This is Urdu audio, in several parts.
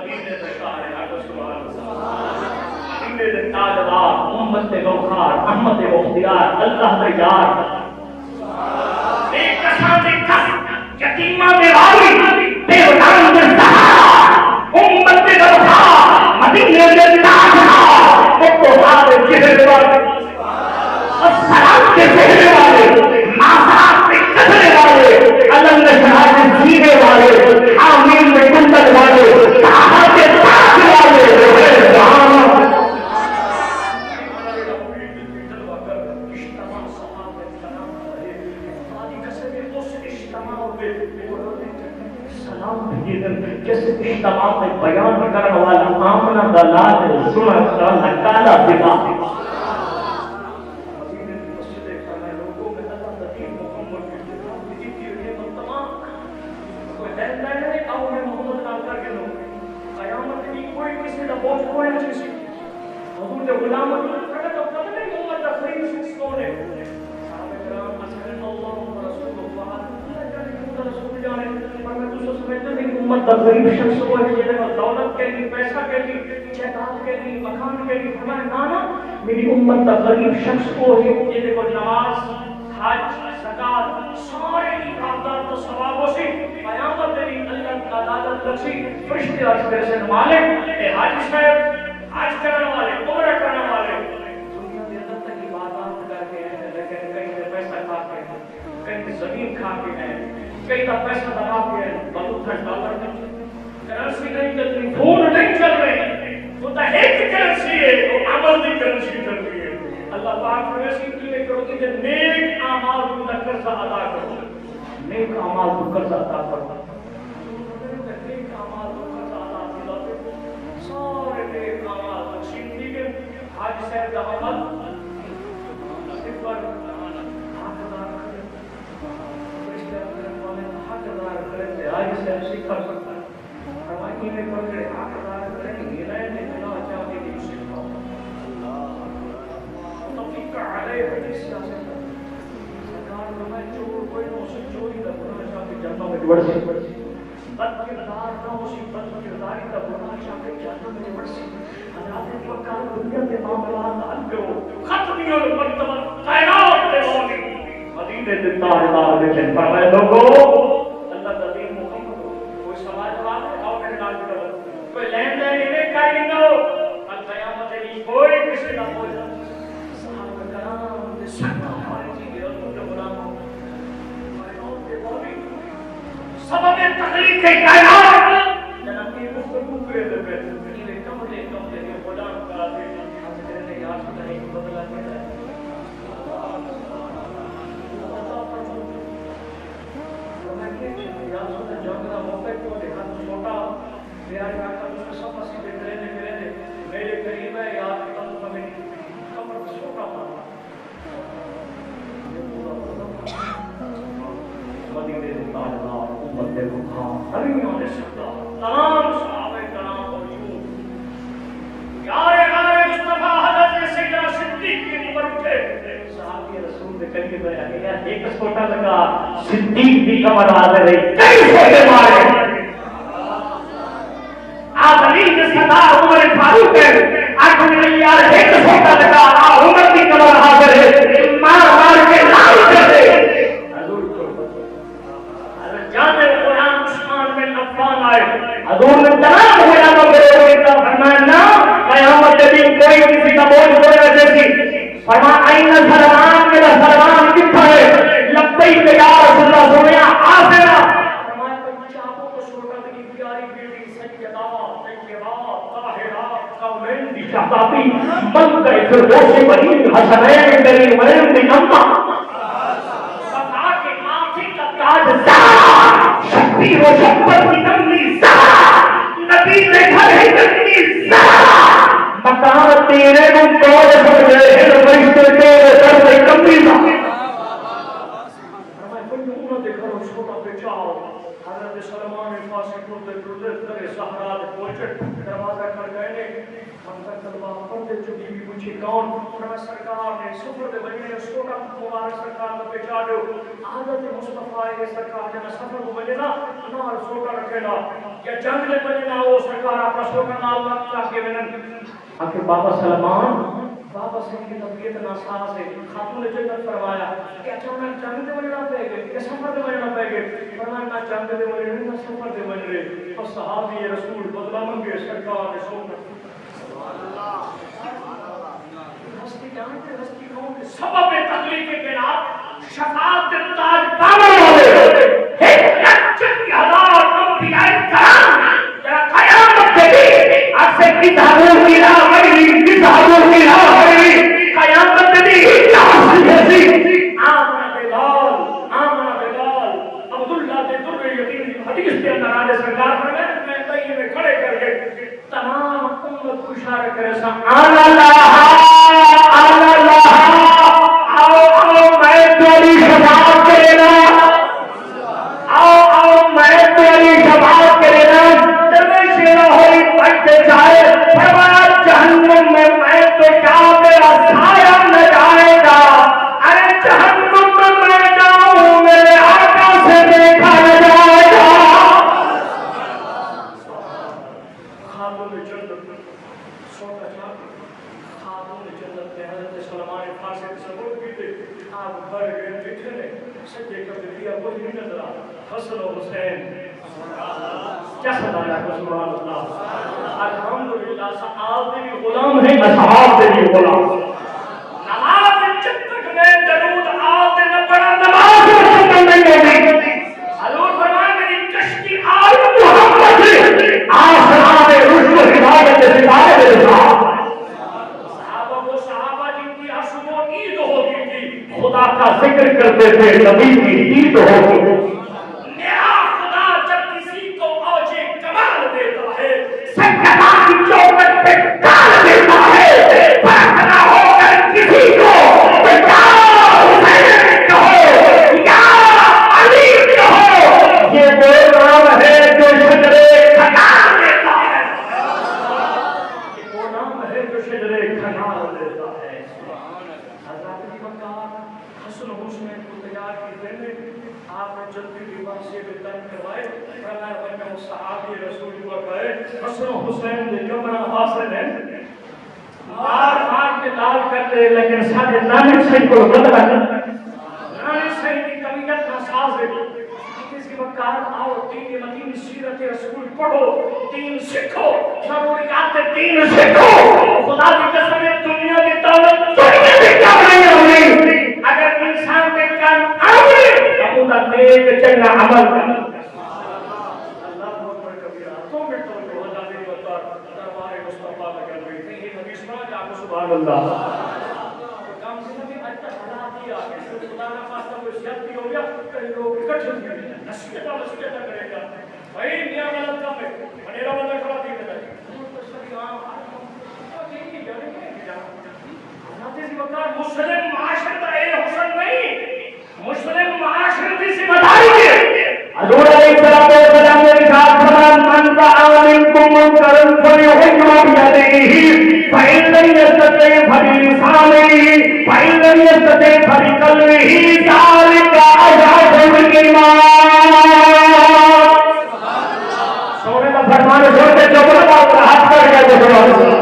مدینے دے شاہ ہے سبحان اللہ مدینے دے تاجدار امت دے گوہر احمد دے مختار اللہ دے یار ایک قسم دی کس یتیمہ دے والی دیوتان دے سہارا امت دے گوہر مدینے دے تاجدار ایک تو ہارے چہرے والے السلام کے چہرے والے ماسات کے قدرے والے علم نشہار کے سینے والے آمین میں کنڈل والے صحابہ کے تاج والے جس اجتماع میں بیان کرنے والا آمنہ دلال سنہ نکالا دبا امت غریب شخص کو ہے جنہیں دولت کے لیے پیسہ کے لیے جائیداد کے لیے مکان کے لیے فرمایا نانا میری امت غریب شخص کو ہے جنہیں کو نماز حج زکات سارے عبادات و ثوابوں سے قیامت دن اللہ کا عدالت رکھی فرشتے عرض کرے سے مالک اے حاجی صاحب حج کرنے والے عمرہ کرنے والے دنیا میں اللہ تک عبادات کر کے ہیں لیکن کہیں پیسہ کھا کے ہیں کہیں زمین کھا کے ہیں کئی کا پیسہ دبا کے بلوتھا ڈالر کرنسی نہیں چل رہی فون نہیں چل رہی تو تا ایک کرنسی ہے وہ عمل دی کرنسی چل رہی ہے اللہ پاک فرمایا کہ یہ کرو کہ نیک اعمال کا قرض ادا کرو نیک اعمال کا قرض ادا کرو نیک اعمال کا قرض ادا کرو سارے نیک اعمال تقسیم دیے حاجی صاحب کا عمل صفر آج سے ایسی کر سکتا ہے فرمائی میں پڑھ کر حقدار کریں گے لینے بنا چاہتے ہیں اسے توفیق علیہ حدیث سیاست سرکار میں چور کوئی نہ اسے چوری کا گناہ چاہتے جنتوں میں بڑھ سے بد کردار نہ اسی بد کرداری کا گناہ چاہتے جنتوں میں بڑھ سے حضرات وقار دنیا کے معاملات حل کرو ختمی اور مرتبہ خیرات دے ہوگی مدینے دے تاجدار دیکھیں فرمائے لوگوں کوئی لین دین انہیں کہیں گے القیامت علی کوئی کسی نہ ہو جائے صحابہ کرام دے سکتا ہماری چیزیں رسول کے غلاموں کائنات کے بولی سبب تخلیق کے کائنات جناب کی گفتگو کرے دے پہ یہ کمرے یہ غلام کرا دے حضرت نے یاد سے نہیں بدلا دیا ہے جانگنا موقع کو دیکھا تو چھوٹا میرا کہتا ہے اس سب مسیح دیکھ رہے میرے قریب ہے یاد کرتا تو میری کمر چھوٹا پڑا مدینے دے تاجدار امت دے گوہر حریموں نے سکتا تمام صحابہ کرام موجود یار غار مصطفیٰ حضرت سیدنا صدیق کی عمر اٹھے صحابی رسول دے قریب ہے ایک چھوٹا لگا صدیق بھی کمر حاضر رہی کئی چھوٹے مارے آدمی کے سردار عمر فاروق ہے آنکھ میں یار ایک چھوٹا لگا عمر کی کمر حاضر ہے مار مار کے لال کر دے حضرت جابر قرآن عثمان بن عفان آئے حضور نے تمام علماء کو فرمایا نہ قیامت کے دن کوئی کسی کا بوجھ ہوئے جیسی فرمایا این سلمان میرا سلمان کتنا ہے لبیک یا رسول اللہ سنیا آسنا فرمایا کوئی چاہوں کو چھوٹا کی پیاری بیٹی سیدہ شہزادی من کا فردوس بنی حسنین کریمین بن امہ بتا کے آنکھیں کا تاج زہرا شبیر و شبت کی نملی زہرا نبی نے گھر ہے نملی زہرا مکان تیرے کو کون سمجھے ہیں فرشتے تیرے سر سے کمی نہ فرمائے کوئی نمونہ دیکھا رو چھوٹا بچاؤ حضرت سلمان فاسی ٹوٹے در زہرا پہنچے دروازہ کھڑ گئے منظر طلبہ پردے چکی بھی پوچھی کون فرمایا سرکار نے سفر دے بجنے چھوٹا مبارک سرکار کو پہچا دو حضرت مصطفیٰ کے سرکار جنا سفر کو بجنا نار چھوٹا رکھے لا یا جنگ دے بجنا ہو سرکار اپنا سوکن اللہ چاہ کے ونن آخر بابا سلمان بابا سے کی طبیعت ناساز ہے خاتون جنت فرمایا کہ اچانک جنگ دے بجنا پہ گئے کہ سفر دے بجنا پہ گئے فرمایا نہ جنگ دے بجنے نہ سفر دے بجنے اور صحابی رسول بدلا منگے سرکار نے سوکن ہستی جانتے ہستی کون سبب تکلیف کے خلاف شفاعت تاج پانے والے ایک لچن کی ہزار انبیاء کرام یا قیامت کے دن آپ سے کتابوں کی راہ بڑی کتابوں کی راہ بڑی قیامت کے دن ناس جیسی آمنہ بلال عبداللہ دے در یقین حدیث کے اندر آنے سرکار میں کہیں میں کھڑے کر کے تمام امت کو اشارہ کرے سا اللہ آؤ میں تیری شفاعت کرینا آؤ میں تیری شفاعت کرینا درویش لاہوری پڑھتے جائے فرمایا جہنم میں تو کیا میرا سایہ نہ جائے گا ارے جہنم میں جاؤں میرے آقا سے دیکھا نہ جائے گا خاتون جنت سوٹا چاہتے خاتون جنت نے حضرت سلمان فارسی سے سبب کی تھے آپ گھر گئے بیٹھنے سجے کر دیا وہی نہیں نظر حسن و حسین جسد آیا کو سبحان اللہ الحمدللہ صحاب دے بھی غلام ہیں اصحاب دے بھی غلام نماز جب تک میں درود آتے نہ پڑا نماز نہیں ہوگی حضور فرمان میری کشتی آل محمد آسمان رشد و ہدایت ستارے دے صحابہ کو صحابہ جن کی حسب و عید ہوتی تھی خدا کا ذکر کرتے تھے نبی کی عید ہوتی میرا خدا جب کسی کو اوجے کمال دیتا ہے سکتا کی چوکٹ پہ ڈال دیتا ہے فیصلہ ہو کر کسی کو بیٹا حسین کہو یا علی کہو یہ وہ نام ہے جو شجرے کھنال دیتا ہے یہ وہ نام ہے جو شجرے کھنال دیتا ہے حضرت کی مکار حسن حسین کو تیار کی دینے آپ نے جلدی لباس سے بتن کروائے فرمایا میں وہ صحابی رسول کو کہے حسن حسین دے کمرہ حاصل ہے مار کے لال کرتے لیکن ساتھ نانے صحیح کو بدلا نانے صحیح کی کمیت ناساز ہے کسی وقار آؤ دین مدین سیرت رسول پڑھو دین سکھو ضروریات دین سکھو خدا کی قسم دنیا کی دولت دنیا کی کام نہیں ہوئی اگر انسان کے کام آئے تو خدا نیک چنگا عمل کر اللہ اکبر کبیرہ تو میں تو بہت آدمی بتا دربار مصطفیٰ لگا ہوئی تھی یہ نبی سنا جا کو سبحان اللہ کام سے نبی اچھا بنا دیا کہ خدا کا واسطہ کوئی زیادتی ہو گیا کئی لوگ اکٹھے ہو گئے نصیحت کرے گا بھائی میاں غلط کام ہے میرا بندہ کھڑا دے دے مسلم معاشرت اے حسن نہیں مسلم معاشرت کی ذمہ داری ہے حضور علیہ الصلوۃ والسلام نے ارشاد فرمایا من رأى منكم منکرا فلیغیرہ بیدہ فإن لم يستطع فبلسانہ فإن لم يستطع فبقلبہ ذلک اضعف الایمان سونے کا فرمان ہے جو کہ جو بات ہاتھ کر گیا تو سبحان اللہ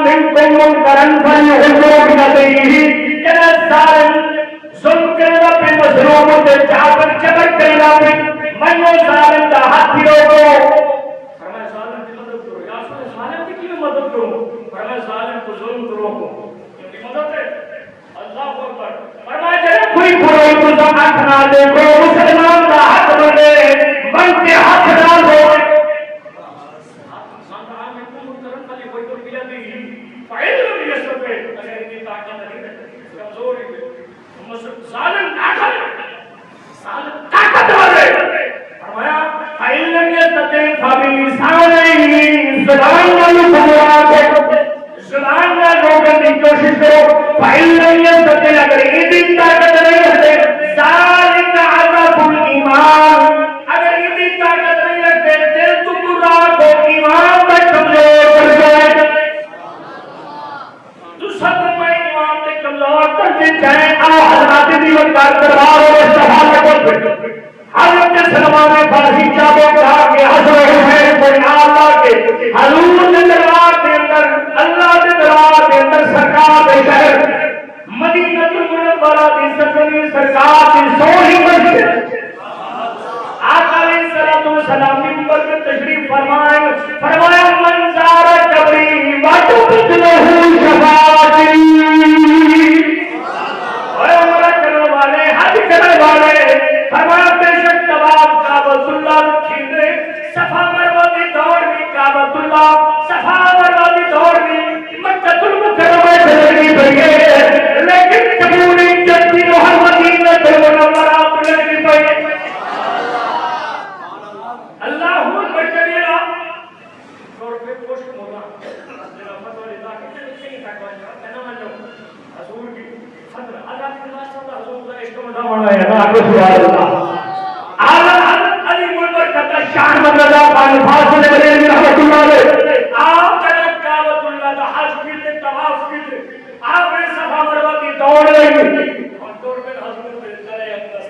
منکم منکرن فلیغیرہ بیدہ جنہ ظالم ظلم کرنا پہ مظلوم تے جابر جبر کرنا پہ منو ظالم دا ہاتھ روکو فرمایا ظالم کی مدد کرو یا ظالم کی کیوں مدد کرو فرمایا ظالم کو ظلم کو روکو کیونکہ مدد ہے اللہ اکبر فرمایا جب کوئی برائی کو آنکھ نہ دیکھو مسلمان دا حق بنے بن کے حق نہ دو ظالم طاقتور ہے فرمایا فإن لم يستطع فبلسانہ زبان والوں کو زبان والوں کی کوشش کرو فإن لم يستطع اگر اتنی طاقت نہیں رکھتے ذالک اضعف الایمان اگر اتنی طاقت نہیں رکھتے دل تو برا کو ایمان میں کمزور کر جائے چاہے حضرات دیوت کا دربار اور استفا کے بول پہ حضرت سلمان فارسی چاہو کہا کہ حضرت حسین بن اللہ کے حضور کے دربار کے اندر اللہ کے دربار کے اندر سرکار کے شہر مدینہ المنورہ کی سرکاری سرکار کی سوہی مسجد آقا علیہ الصلوۃ والسلام کی منبر پر تشریف فرمائے فرمایا من زار قبری وتبت له شفاعتی اے عمرہ کرنے والے حج کرنے والے فرمایا بے شک طواف کعبۃ اللہ کھیندے صفا مروہ کی دوڑ میں کعبۃ اللہ صفا مروہ کی دوڑ میں مکہ المکرمہ چلنی پئی ہے لیکن تبوری جدی محمدینہ المنورہ چلنی پئی ہے اللہ اکبر کبیرہ اور پہ پوشت مولا جناب فتوہ رضا کی نہیں تھا کہنا منو حضور کی حضر اللہ کی نماز صلی اللہ حضور کا عشق مدہ مانا ہے نا آگے سبحان اللہ حضرت علی منبر کتا شان مدرجہ پانی فاصل علیہ رحمت اللہ علیہ آپ کہنا کعبۃ اللہ کا حج کیتے طواف کیتے آپ نے صفا مروہ کی دوڑ لگی اور دوڑ میں حضور پہ چلے اقدس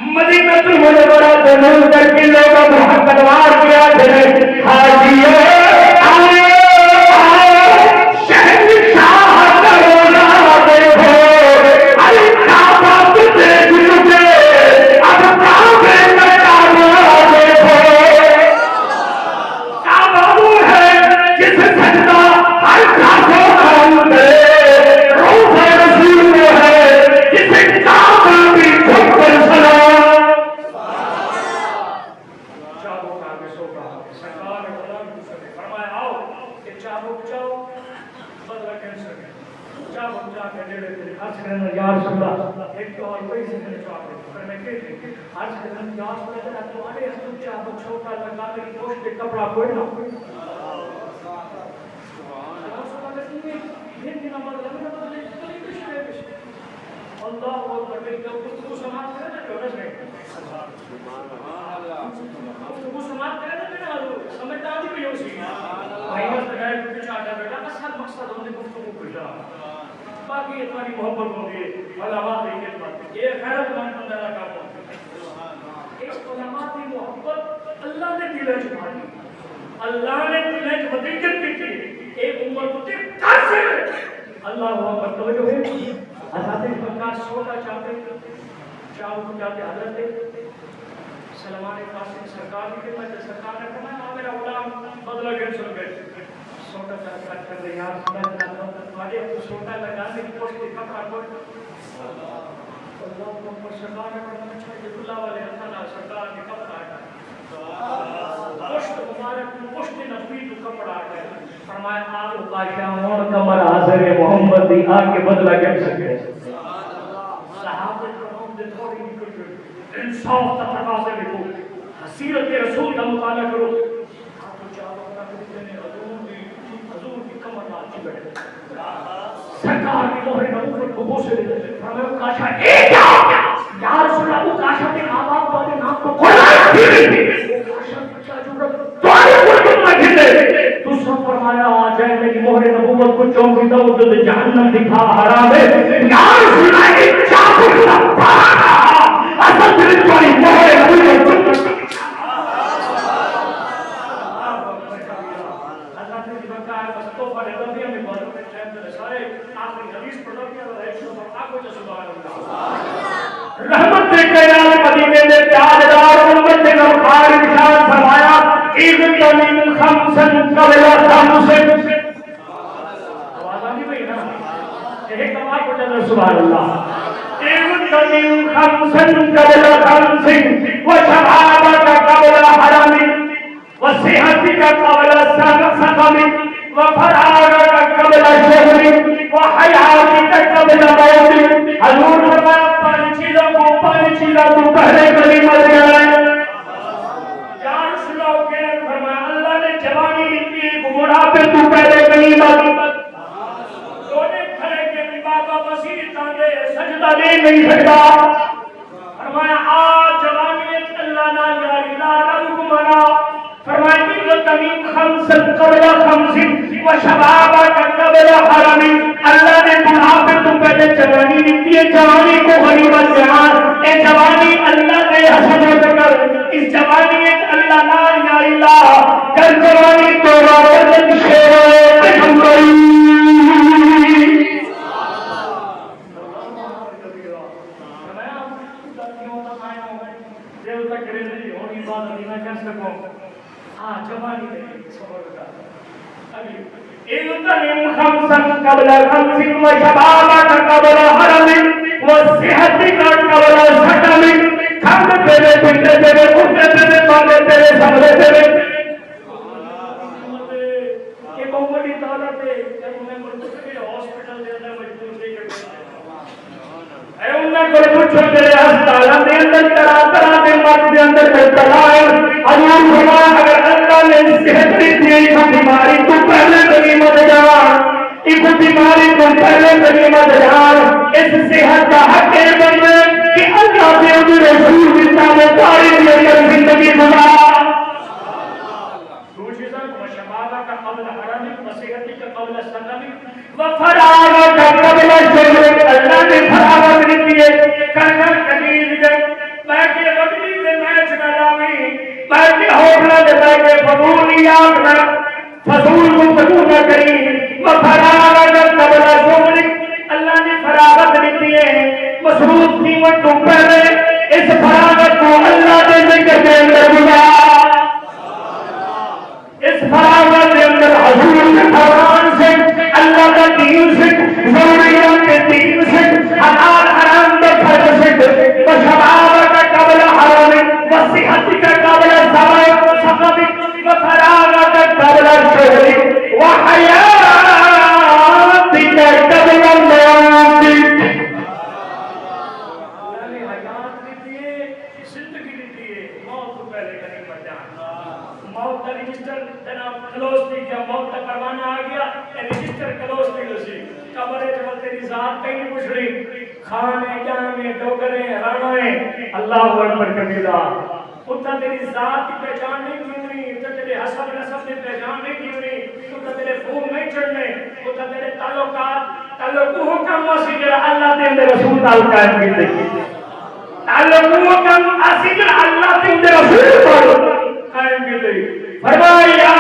مدینہ المنورہ سے نور کر کے لوگوں کو محبت وار کیا تھے حاجیوں شہر شاہ کرونا دیکھو علی کعبہ تجھے جھکے اب کعبے میں کعبہ دیکھو کعبہ وہ ہے جس سجدہ ہر کعبہ کروں دے روح رسول وہ ہے جسے کعبہ بھی جھک کر سلام یا رسول اللہ ایک تو اور کوئی سے نہیں چاہتے پر میں کہتے ہیں آج کے دن یا رسول اللہ تمہارے حضور چاہو چھوٹا لگا میری گوشت کے کپڑا کوئی نہ اللہ اکبر تو سماعت کرے نا کیوں نہیں تو سماعت کرے نا میرا حضور سمجھتا ہوں کہ یہ سی بھائی بس لگائے کہ چاہتا بیٹا اصل مقصد ہونے گفتگو کچھ باقی اتنی محبت ہوگی علماء کی خدمت یہ خیرت مند بندہ کا کام ہے اس علماء کی محبت اللہ نے دل میں چھپا دی اللہ نے دل میں حقیقت کی تھی ایک امت کو تاثر اللہ اکبر توجہ ہے حضرت کا سودا چاہتے چاہو چاہتے حضرت سلمان فارسی سرکار کی خدمت سرکار نے فرمایا میرا غلام بدلہ کیسے گئے سوٹا چاہتا کر دے یار تمہارے تو سوٹا لگانے کی پوچھ کے کپڑا کوئی اللہ کو سرکار نے فرمایا اچھا یہ اللہ والے اللہ سرکار کے کپڑا ہٹا پوشت مبارک پوشت نبی تو کپڑا ہٹا فرمایا آلو کاشا مون کمر حاضر محمد دی آ کے بدلہ کر سکے صحابہ کرام دے تھوڑی نکل انصاف کا تقاضا لکھو سیرت رسول کا مطالعہ کرو سرکار کی مہر نبوت کو بوسے دیتے فرمایا کاشا ایک یا رسول اللہ وہ کاشا کے ماں باپ والے نام کو قرآن دی وہ کاشا بچہ جو تمہارے ملک میں کھلے دوسرا فرمایا آ جائے میری مہر نبوت کو چونکی دو تو جہنم دکھا حرام ہے یا رسول اللہ ایک چاکو کا پانا اصل دل تمہاری مہر نبوت رحمت کائنات مدینے میں تاجدار امت نے وقار نشان فرمایا اذن تمیم خمسن قبل خمسن آواز آنی بھئی نا ایک کمال کو جنر سبحان اللہ اذن تمیم خمسن قبل خمسن وشبابك قبل حرم وصحتك قبل سقم وفراغك قبل شهر وحياتك قبل موت حضور فرمایا پانی چیزوں کو پہلے غنیمت جائے یا رسول اللہ کے فرمایا اللہ نے جوانی دی بڑھاپے تو پہلے غنیمت دونے کھڑے کے بابا مسیح تاندے سجدہ نہیں سکتا فرمایا آج جوانی اللہ نہ یا الہ ربکمنا فرمایا کہ تمیم خمس قبل خمس وشبابک قبل حرم اللہ نے بڑھاپے تو پہلے جوانی دیتی ہے جوانی کو غنیمت جہان اے جوانی اللہ نے حسنات کر اس جوانی ایک اللہ لا الہ الا کر جوانی تو راوت شیر پیغمبری جوانی اغتنم خمسا قبل خمس وشبابك قبل حرم وصحتك قبل سقم کھم تیرے پنڈے تیرے کتے تیرے پانے تیرے سبلے تیرے یہ بہت بڑی دولت ہے جب انہیں مرتبہ ہاسپٹل دے اندر مجبور نہیں کرتے اے انہیں کوئی پوچھو تیرے ہسپتالوں دے اندر طرح طرح دے مرض دے اندر مبتلا ہے حضور فرمایا اگر اللہ نے صحت دی ایک بیماری تو پہلے غنیمت جان اس بیماری کو پہلے غنیمت جان اس صحت کا حق ہے بندے کہ اللہ کے رسول کی تابعداری لے کر زندگی گزار وشبابك قبل حرمك وصحتك قبل سقمك وفراغك قبل شغلك اللہ نے فراغت دیتی ہے کرنا قدیر جب میں کہ رگڑی دے میچ نہ لاوی میں کہ ہوبلا دے میں کہ فضول یاد نہ فضول گفتگو نہ کری وفراغك قبل شغلك اللہ نے فراغت دیتی ہے مصروف قیمت تو پہلے اس فراغت کو اللہ دے ذکر کے اندر گزار اس فراغت کے اندر حضور کے فرمان سے اللہ کا دین سے ضروریات کے دین سے حلال حرام کے فرض سے وشبابك قبل حرم وصحتك قبل سقمك وفراغك قبل شغلك وحياتك قبل موتك موت کا رجسٹر جناب کلوز نہیں کیا موت کا پروانہ آ گیا رجسٹر کلوز نہیں لسی قبر جب تیری ذات کہیں نہیں پوچھ رہی کھانے جانے ڈوگرے رانوے اللہ اکبر کبیرہ اتنا تیری ذات کی پہچان نہیں کیوں نہیں اتنا تیرے حسب نسب کی پہچان نہیں کیوں نہیں اتنا تیرے خون نہیں چڑھنے اتنا تیرے تعلقات تعلقوں کم واسی جرا اللہ تے اندر رسول تعلقات کی دیکھی تعلقوں کم واسی جرا اللہ تے اندر رسول قائم کی دی فرمایا یا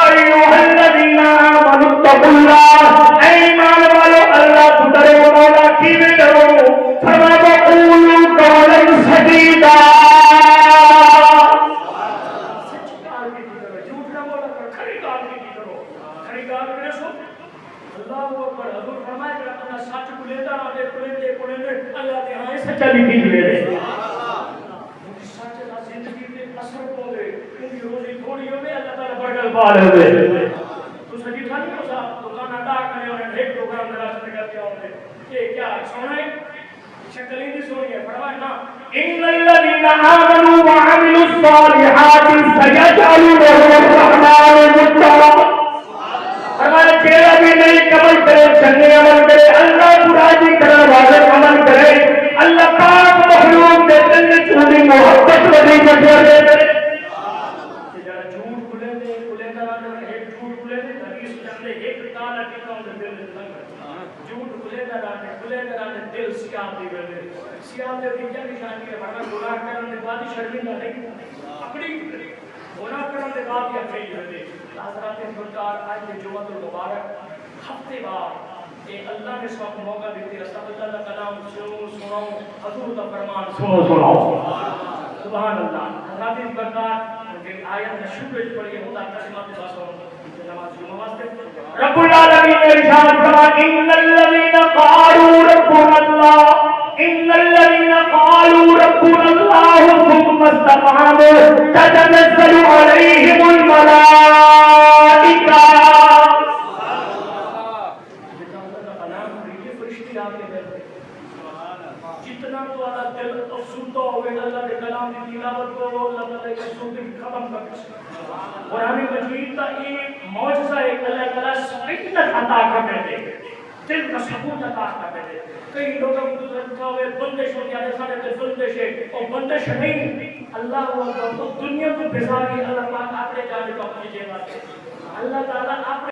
ایھا الذین آمنوا اتقوا اللہ اے ایمان والو اللہ تو ڈرو مولا کی میں ڈرو فرمایا وقولوا قولا سدیدا سچ کار کی کرو جھوٹ نہ بولا کرو کھری کار کی کرو کھری کار کرے سو اللہ اکبر حضور فرمایا کہ اپنا سچ کو لیتا رہے کھلے اللہ کے ہاں سچا لکھی لے رہے پال ہوئے تو سجی تھانی ہو صاحب تو گانا ڈا کرے اور ایک پروگرام درا سے کر دیا ہوتے یہ کیا سونا ہے شکلیں دی سونی ہے پڑھوائے نا ان الذين امنوا وعملوا الصالحات سيجعل لهم الرحمن ودا ہمارے چہرہ بھی نہیں عمل کرے چنگے عمل کرے اللہ کو راضی کرنے والے عمل کرے اللہ پاک مخلوق کے دل میں چوری محبت ودی کر دے سیاہ دے کیا نشانی ہے بڑا گناہ کرنے کے بعد شرمندہ نہیں اپنی گناہ کرنے کے بعد یہ کہی ہے حضرات سرکار آج کے جمعہ المبارک ہفتے بعد یہ اللہ نے اس وقت موقع دیتے رسول اللہ کا کلام سنو حضور کا فرمان سنو سبحان اللہ حضرات اس برکات آیت میں شکر پڑھیے خدا تسلیمات باسو نماز جمعہ واسطے رب العالمین نے ارشاد فرمایا ان الذين قالوا ربنا الله ان الذين قالوا ربنا الله ثم استقاموا تتنزل عليهم الملائكه جتنا تو اللہ دل افسردہ ہوئے اللہ کے کلام کی تلاوت کو اللہ تعالی کے افسردگی ختم کر قرآن مجید کا یہ معجزہ ہے کہ اللہ تعالی سکینت عطا کرتے ہیں دل کا سکون عطا کرتے ہیں کئی لوگوں کو رکھا ہوئے بندش ہو جاتے سارے دل بندش ہے اور بندش نہیں اللہ دنیا کو بیزاری اللہ پاک آپ نے جانے کو اپنی جگہ اللہ تعالی آپ